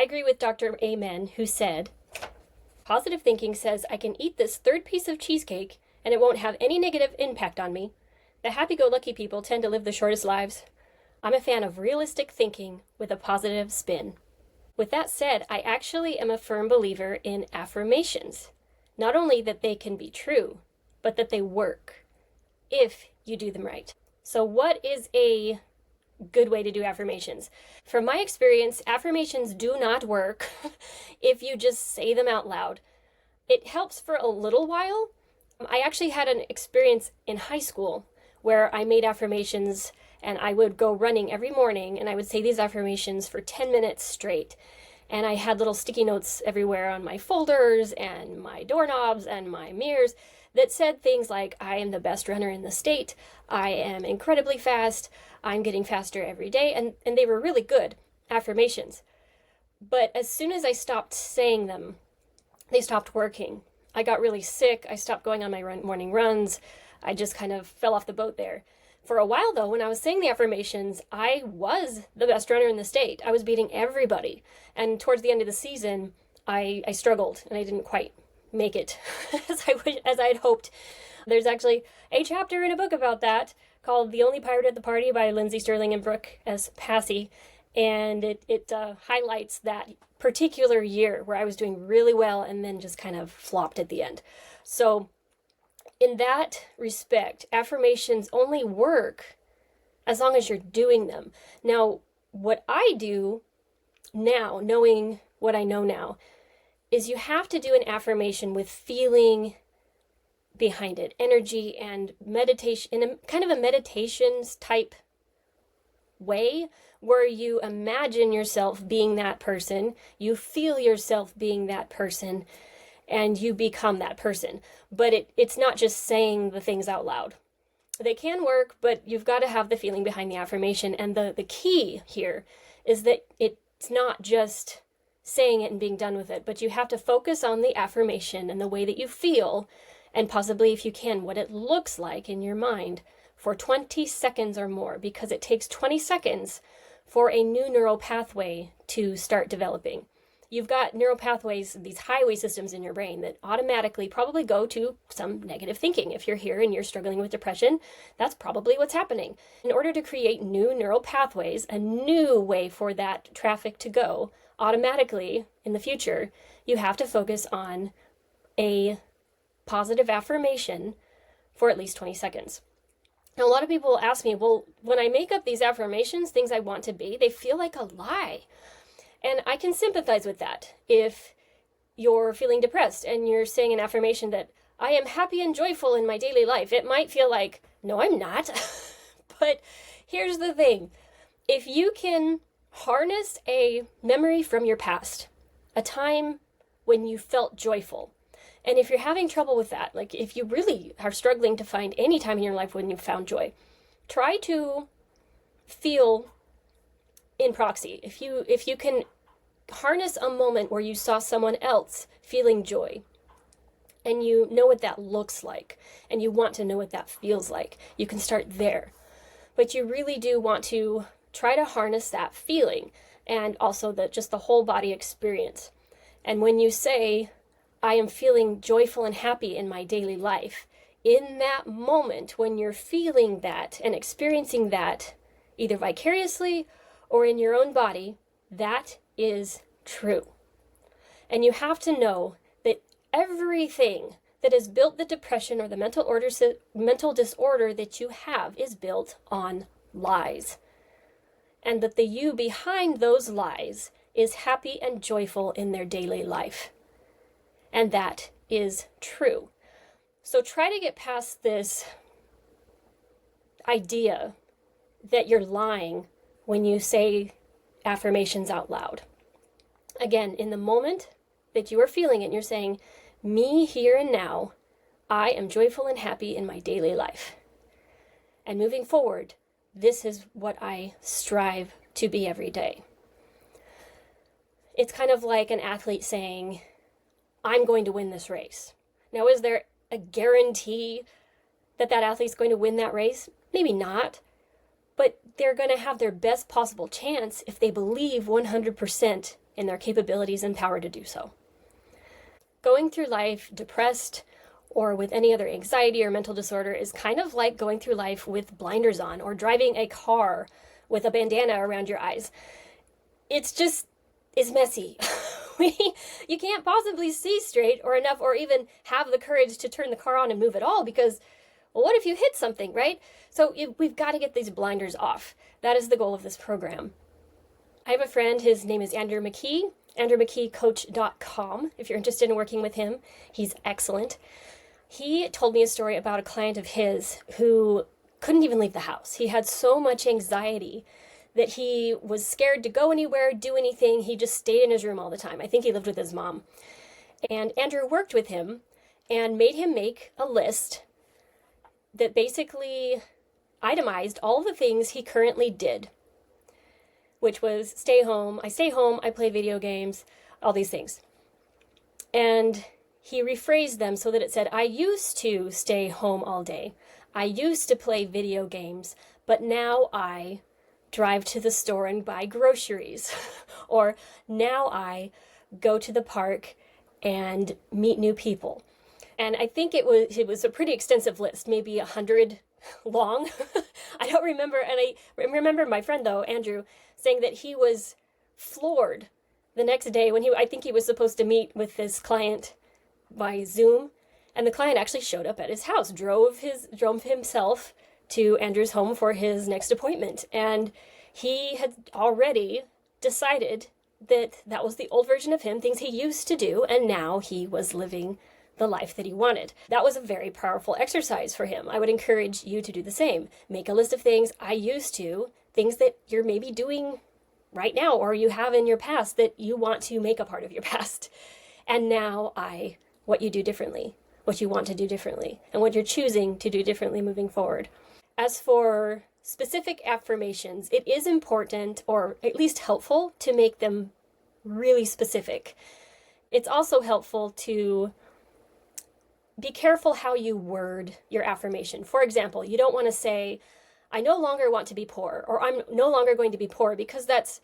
I agree with Dr. Amen, who said, positive thinking says I can eat this third piece of cheesecake and it won't have any negative impact on me. The happy-go-lucky people tend to live the shortest lives. I'm a fan of realistic thinking with a positive spin. With that said, I actually am a firm believer in affirmations. Not only that they can be true, but that they work if you do them right. So what is a good way to do affirmations? From my experience, affirmations do not work if you just say them out loud. It helps for a little while. I actually had an experience in high school where I made affirmations and I would go running every morning and I would say these affirmations for 10 minutes straight. And I had little sticky notes everywhere on my folders and my doorknobs and my mirrors that said things like, I am the best runner in the state, I am incredibly fast, I'm getting faster every day, and they were really good affirmations. But as soon as I stopped saying them, they stopped working. I got really sick, I stopped going on my morning runs, I just kind of fell off the boat there. For a while though, when I was saying the affirmations, I was the best runner in the state. I was beating everybody. And towards the end of the season, I struggled and I didn't quite make it as I had hoped. There's actually a chapter in a book about that called The Only Pirate at the Party by Lindsay Stirling and Brooke S. Passy. And it highlights that particular year where I was doing really well and then just kind of flopped at the end. So in that respect, affirmations only work as long as you're doing them. Now, what I do now, knowing what I know now, is you have to do an affirmation with feeling behind it, energy and meditation, in a kind of a meditations type way where you imagine yourself being that person, you feel yourself being that person, and you become that person. But it's not just saying the things out loud. They can work, but you've got to have the feeling behind the affirmation. And the key here is that it's not just saying it and being done with it, but you have to focus on the affirmation and the way that you feel, and possibly, if you can, what it looks like in your mind for 20 seconds or more, because it takes 20 seconds for a new neural pathway to start developing. You've got neural pathways, these highway systems in your brain that automatically probably go to some negative thinking. If you're here and you're struggling with depression, that's probably what's happening. In order to create new neural pathways, a new way for that traffic to go automatically in the future, you have to focus on a positive affirmation for at least 20 seconds. Now, a lot of people ask me, well, when I make up these affirmations, things I want to be, they feel like a lie. And I can sympathize with that. If you're feeling depressed and you're saying an affirmation that I am happy and joyful in my daily life, it might feel like, no, I'm not. But here's the thing. If you can harness a memory from your past, a time when you felt joyful, and if you're having trouble with that, like if you really are struggling to find any time in your life when you found joy, try to feel in proxy. If you can harness a moment where you saw someone else feeling joy, and you know what that looks like, and you want to know what that feels like, you can start there. But you really do want to try to harness that feeling, and also just the whole body experience. And when you say, I am feeling joyful and happy in my daily life, in that moment when you're feeling that and experiencing that, either vicariously or in your own body, that is true. And you have to know that everything that has built the depression or the mental disorder that you have is built on lies. And that the you behind those lies is happy and joyful in their daily life. And that is true. So try to get past this idea that you're lying when you say affirmations out loud. Again, in the moment that you are feeling it, you're saying, me here and now, I am joyful and happy in my daily life. And moving forward, this is what I strive to be every day. It's kind of like an athlete saying, I'm going to win this race. Now, is there a guarantee that athlete's going to win that race? Maybe not. But they're going to have their best possible chance if they believe 100% in their capabilities and power to do so. Going through life depressed or with any other anxiety or mental disorder is kind of like going through life with blinders on or driving a car with a bandana around your eyes. It's messy. You can't possibly see straight or enough or even have the courage to turn the car on and move at all because, well, what if you hit something, right? So we've got to get these blinders off. That is the goal of this program. I have a friend, his name is Andrew McKee, andrewmckeecoach.com. If you're interested in working with him, he's excellent. He told me a story about a client of his who couldn't even leave the house. He had so much anxiety that he was scared to go anywhere, do anything. He just stayed in his room all the time. I think he lived with his mom. And Andrew worked with him and made him make a list that basically itemized all the things he currently did, which was stay home, I play video games, all these things. And he rephrased them so that it said, I used to stay home all day. I used to play video games, but now I drive to the store and buy groceries. Or now I go to the park and meet new people. And I think it was a pretty extensive list, maybe 100 long. I don't remember. And I remember my friend, though, Andrew, saying that he was floored the next day when I think he was supposed to meet with this client by Zoom. And the client actually showed up at his house, drove himself to Andrew's home for his next appointment. And he had already decided that that was the old version of him, things he used to do, and now he was living the life that he wanted. That was a very powerful exercise for him. I would encourage you to do the same. Make a list of things I used to, things that you're maybe doing right now or you have in your past that you want to make a part of your past. And now what you do differently, what you want to do differently, and what you're choosing to do differently moving forward. As for specific affirmations, it is important, or at least helpful, to make them really specific. It's also helpful to be careful how you word your affirmation. For example, you don't want to say, I no longer want to be poor, or I'm no longer going to be poor, because that's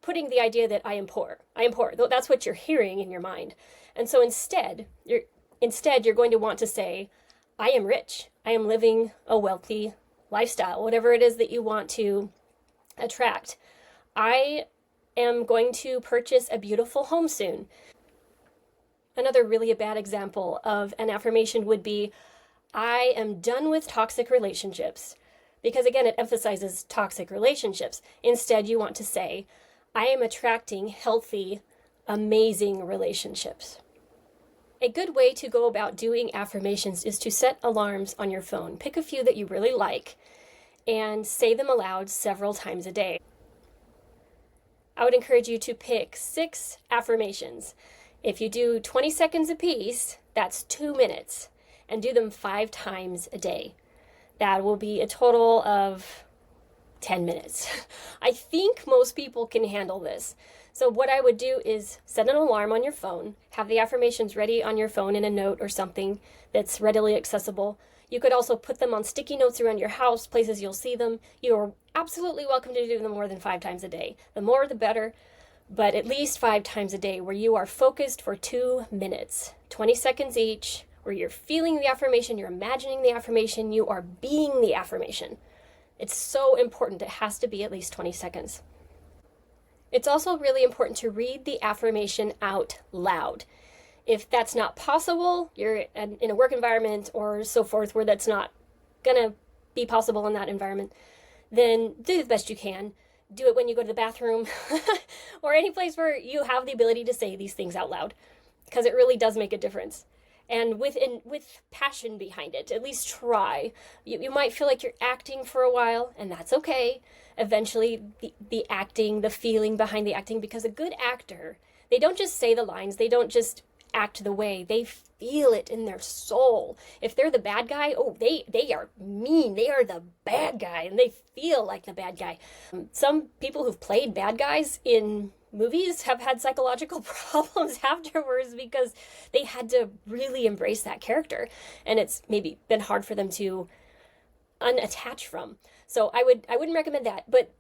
putting the idea that I am poor. I am poor. That's what you're hearing in your mind. And so instead, you're going to want to say, I am rich. I am living a wealthy lifestyle, whatever it is that you want to attract. I am going to purchase a beautiful home soon. Another really bad example of an affirmation would be, I am done with toxic relationships, because again, it emphasizes toxic relationships. Instead, you want to say, I am attracting healthy, amazing relationships. A good way to go about doing affirmations is to set alarms on your phone. Pick a few that you really like and say them aloud several times a day. I would encourage you to pick 6 affirmations. If you do 20 seconds a piece, that's 2 minutes, and do them 5 times a day. That will be a total of 10 minutes. I think most people can handle this. So what I would do is set an alarm on your phone, have the affirmations ready on your phone in a note or something that's readily accessible. You could also put them on sticky notes around your house, places you'll see them. You are absolutely welcome to do them more than 5 times a day. The more, the better, but at least 5 times a day where you are focused for 2 minutes, 20 seconds each, where you're feeling the affirmation, you're imagining the affirmation, you are being the affirmation. It's so important. It has to be at least 20 seconds. It's also really important to read the affirmation out loud. If that's not possible, you're in a work environment or so forth where that's not going to be possible in that environment, then do the best you can. Do it when you go to the bathroom or any place where you have the ability to say these things out loud, because it really does make a difference. And with passion behind it, at least try. You might feel like you're acting for a while, and that's okay. Eventually, the acting, the feeling behind the acting, because a good actor, they don't just say the lines, they don't just act the way, they feel it in their soul. If they're the bad guy, they are mean, they are the bad guy, and they feel like the bad guy. Some people who've played bad guys in movies have had psychological problems afterwards because they had to really embrace that character, and it's maybe been hard for them to unattach from. So I wouldn't recommend that, but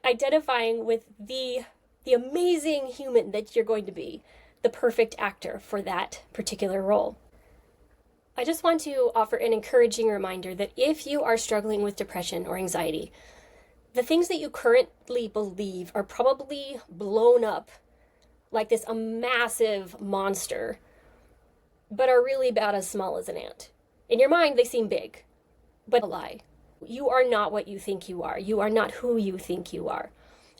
identifying with the the amazing human that you're going to be, the perfect actor for that particular role. I just want to offer an encouraging reminder that if you are struggling with depression or anxiety, the things that you currently believe are probably blown up like this a massive monster, but are really about as small as an ant. In your mind, they seem big, but a lie. You are not what you think you are. You are not who you think you are.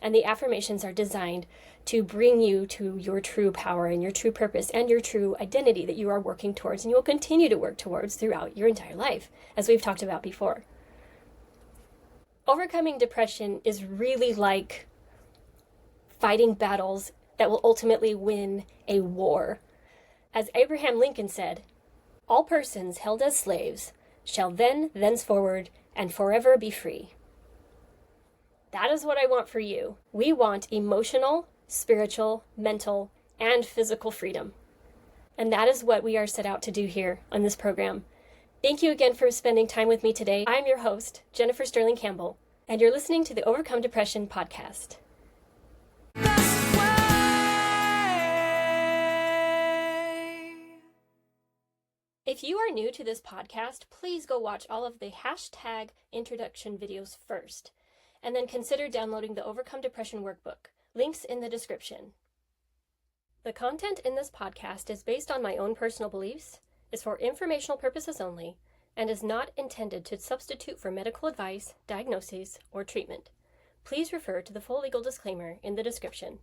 And the affirmations are designed to bring you to your true power and your true purpose and your true identity that you are working towards and you will continue to work towards throughout your entire life, as we've talked about before. Overcoming depression is really like fighting battles that will ultimately win a war. As Abraham Lincoln said, "All persons held as slaves shall thenceforward, and forever be free." That is what I want for you. We want emotional, spiritual, mental, and physical freedom. And that is what we are set out to do here on this program. Thank you again for spending time with me today. I'm your host, Jennifer Stirling-Campbell, and you're listening to the Overcome Depression podcast. If you are new to this podcast, please go watch all of the hashtag introduction videos first, and then consider downloading the Overcome Depression workbook. Links in the description. The content in this podcast is based on my own personal beliefs, is for informational purposes only, and is not intended to substitute for medical advice, diagnoses, or treatment. Please refer to the full legal disclaimer in the description.